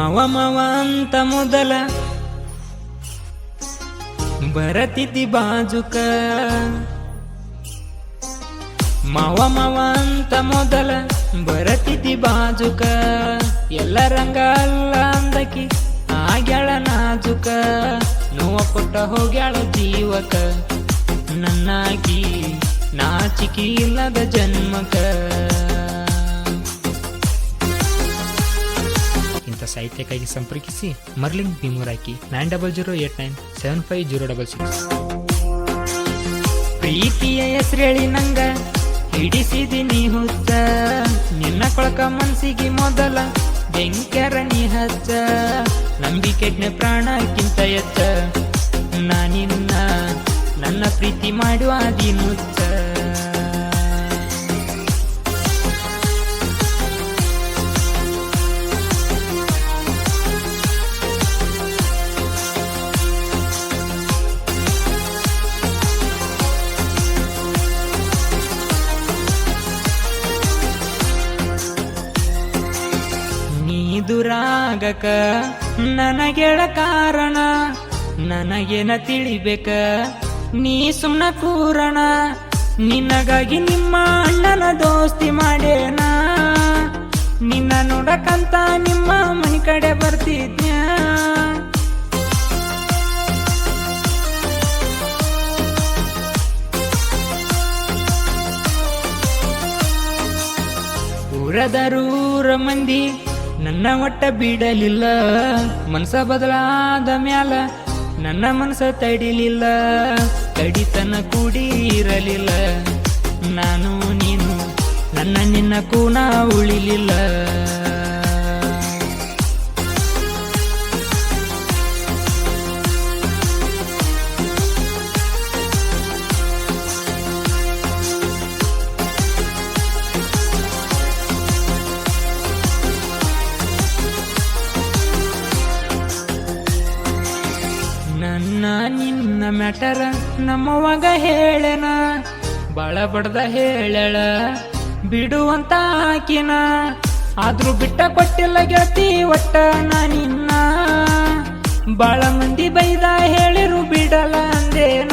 ಮಾವ ಮಾವ ಅಂತ ಮೊದಲ ಬರತಿದ್ದಿ ಬಾಜುಕ, ಮಾವ ಮಾವ ಅಂತ ಮೊದಲ ಬರತಿದ್ದಿ ಬಾಜುಕ, ಎಲ್ಲ ರಂಗ ಅಲ್ಲ ಅಂದಕಿ ಆಗ್ಯಾಳ ನಾಜುಕ, ನೋವ ಕೊಟ್ಟ ಹೋಗ್ಯಾಳ ಜೀವಕ, ನನ್ನಾಗಿ ನಾಚಿಕೆ ಇಲ್ಲದ ಜನ್ಮಕ. ಇಂಥ ಸಾಹಿತ್ಯಕ್ಕಾಗಿ ಸಂಪರ್ಕಿಸಿ ಮರ್ಲಿಂಗ್ ಭೀಮೂರಾಕಿ 9008975066. ಪ್ರೀತಿಯ ಹೆಸರೇಳಿ ನಂಗ ಹಿಡಿಸಿದಿನಿ ಹುಚ್ಚ, ನಿನ್ನ ಕೊಳಕ ಮನ್ಸಿಗೆ ಮೊದಲ ಬೆಂಕ್ಯಾರ ನೀ ಹಚ್ಚ, ನಂಬಿಕೆಡ್ನೆ ಪ್ರಾಣಕ್ಕಿಂತ ಎಚ್ಚ, ನಾನಿನ್ನ ನನ್ನ ಪ್ರೀತಿ ಮಾಡುವ ದಿನುಚ್ಚ. ದುರಾಗಕ ನನಗೆಳ ಕಾರಣ, ನನಗೇನ ತಿಳಿಬೇಕ ನೀ ಸುಮ್ನ ಕೂರಣ, ನಿನಗಾಗಿ ನಿಮ್ಮ ಅಣ್ಣನ ದೋಸ್ತಿ ಮಾಡೇನ, ನಿನ್ನ ನೋಡಕಂತ ನಿಮ್ಮ ಮನೆ ಕಡೆ ಬರ್ತಿದ್ನ್ಯ. ಊರದರೂರ ಮಂದಿ ನನ್ನ ಒಟ್ಟ ಬಿಡಲಿಲ್ಲ, ಮನಸ ಬದಲಾದ ಮ್ಯಾಲ ನನ್ನ ಮನಸ ತಡಿಲಿಲ್ಲ, ತಡಿತನ ಕೂಡಿ ಇರಲಿಲ್ಲ, ನಾನು ನೀನು ನನ್ನ ನಿನ್ನ ಕೂನ ಉಳಿಲಿಲ್ಲ. ನನ್ನ ನಿನ್ನ ಮ್ಯಾಟರ ನಮ್ಮವಾಗ ಹೇಳೇನ, ಬಾಳ ಬಡ್ದ ಹೇಳಳ ಬಿಡುವಂತ ಆಕಿನ, ಆದ್ರೂ ಬಿಟ್ಟ ಕೊಟ್ಟಿಲ್ಲ ಗೆಳತಿ ಒಟ್ಟ ನಾನಿನ್ನ, ಬಾಳ ಮಂದಿ ಬೈದ ಹೇಳಿರು ಬಿಡಲ್ಲ ಅಂದೇನ.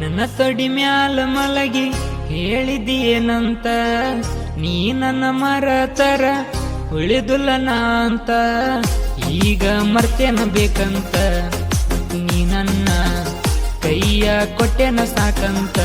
ನನ್ನ ತೊಡಿ ಮ್ಯಾಲ ಮಲಗಿ ಹೇಳಿದ್ದೀನಂತ, ನೀ ನನ್ನ ಮರತರ ಉಳಿದುಲ್ಲ ನಾಂತ, ಈಗ ಮರ್ತೇನ ಬೇಕಂತ, ನೀ ನನ್ನ ಕೈಯ ಕೊಟ್ಟೆನ ಸಾಕಂತ.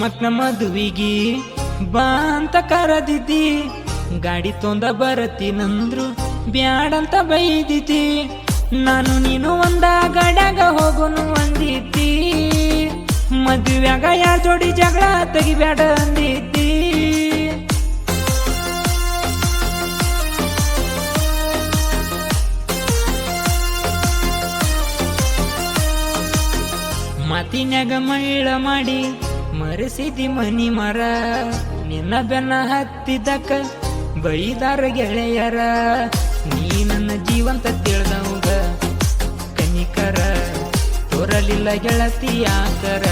ಮಕ್ನ ಮದುವಿಗಿ ಬಾ ಅಂತ ಕರದಿದ್ದಿ, ಗಾಡಿ ತೊಂದ ಬರತೀನಂದ್ರು ಬ್ಯಾಡಂತ ಬೈದಿದ್ದಿ, ನಾನು ನೀನು ಒಂದ ಗಾಡ್ಯಾಗ ಹೋಗೋನು ಅಂದಿದ್ದಿ, ಮದುವ್ಯಾಗ ಯಾರ ಜೋಡಿ ಜಗಳ ತೆಗಿಬ್ಯಾಡ ಅಂದಿದ್ದಿ. ಮಾತಿನ್ಯಾಗ ಮೈಳ ಮಾಡಿ ಮರೆಸಿದಿ ಮನಿ ಮರ, ನಿನ್ನ ಬೆನ್ನ ಹತ್ತಿದ್ದಕ್ಕ ಬೈದಾರ ಗೆಳೆಯರ, ನೀ ನನ್ನ ಜೀವಂತ ತಿಳಿದವಾಗ ಕನಿಕರ ತೋರಲಿಲ್ಲ ಗೆಳತಿ ಯಾಕರ.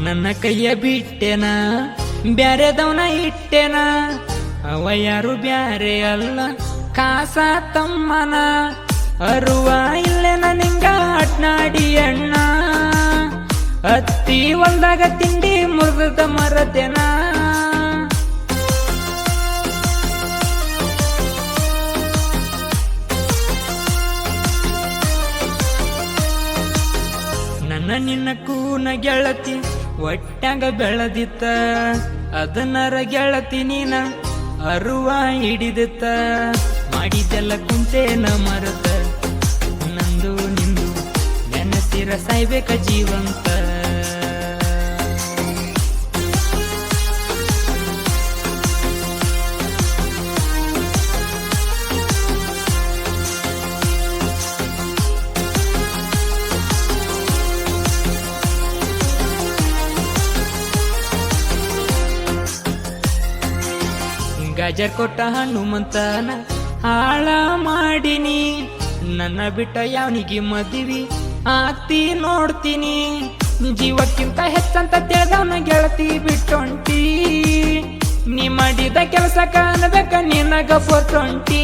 ನನ್ನ ಕೈಯ ಬಿಟ್ಟೆನ ಬ್ಯಾರೆದವನ ಇಟ್ಟೆನ, ಅವ ಯಾರು ಬ್ಯಾರೆ ಅಲ್ಲ ಕಾಸ ತಮ್ಮನ, ಅರುವ ಇಲ್ಲೆನ ನಿಂಗ ಅಟ್ನಾಡಿ ಅಣ್ಣ, ಅತ್ತಿ ಹೊಲ್ದಾಗ ತಿಂಡಿ ಮುರಿದ ಮರತೆನ. ನನ್ನ ನಿನ್ನ ಕೂನ ಗೆಳತಿ ಒಟ್ಟಾಗ ಬೆಳೆದಿತ್ತ, ಅದನ್ನರ ಗೆಳತಿ ನೀನ ಅರುವ ಹಿಡಿದತ್ತ ಮಾಡಿದ್ದೆಲ್ಲ ಕುಂತೇನ ಮರತ ನಂದು ನಿಂದು ನೆನಸಿರ ಸಾಯ್ಬೇಕ ಜೀವಂತ ಗಜರ್ ಕೊಟ್ಟ ಹನುಮಂತನ ಹಾಳ ಮಾಡಿನಿ ನನ್ನ ಬಿಟ್ಟ ಯಾವನಿಗೆ ಮದುವೆ ಆತಿ ನೋಡ್ತೀನಿ ಜೀವಕ್ಕಿಂತ ಹೆಚ್ಚಂತ ತಿಳಿದವನ ಗೆಳತಿ ಬಿಟ್ಟೊಂಟಿ ನೀ ಮಾಡಿದ ಕೆಲಸ ಕಾಣಬೇಕ ನಿನಗ ಪೊಟ್ಟೊಂಟಿ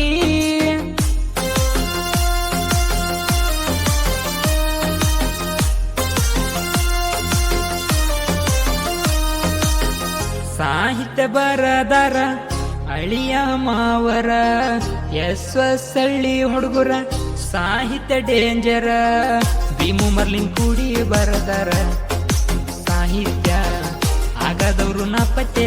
ಸಾಹಿತ್ಯ ಬರದಾರ ಅಳಿಯ ಮಾವರ ಎಸ್ವಸಳ್ಳಿ ಹುಡುಗರ ಸಾಹಿತ್ಯ ಡೇಂಜರ ಭೀಮು ಮರ್ಲಿನ್ ಕೂಡಿ ಬರದಾರ ಸಾಹಿತ್ಯ ಆಗದವ್ರು ನಾ ಪತ್ತೆ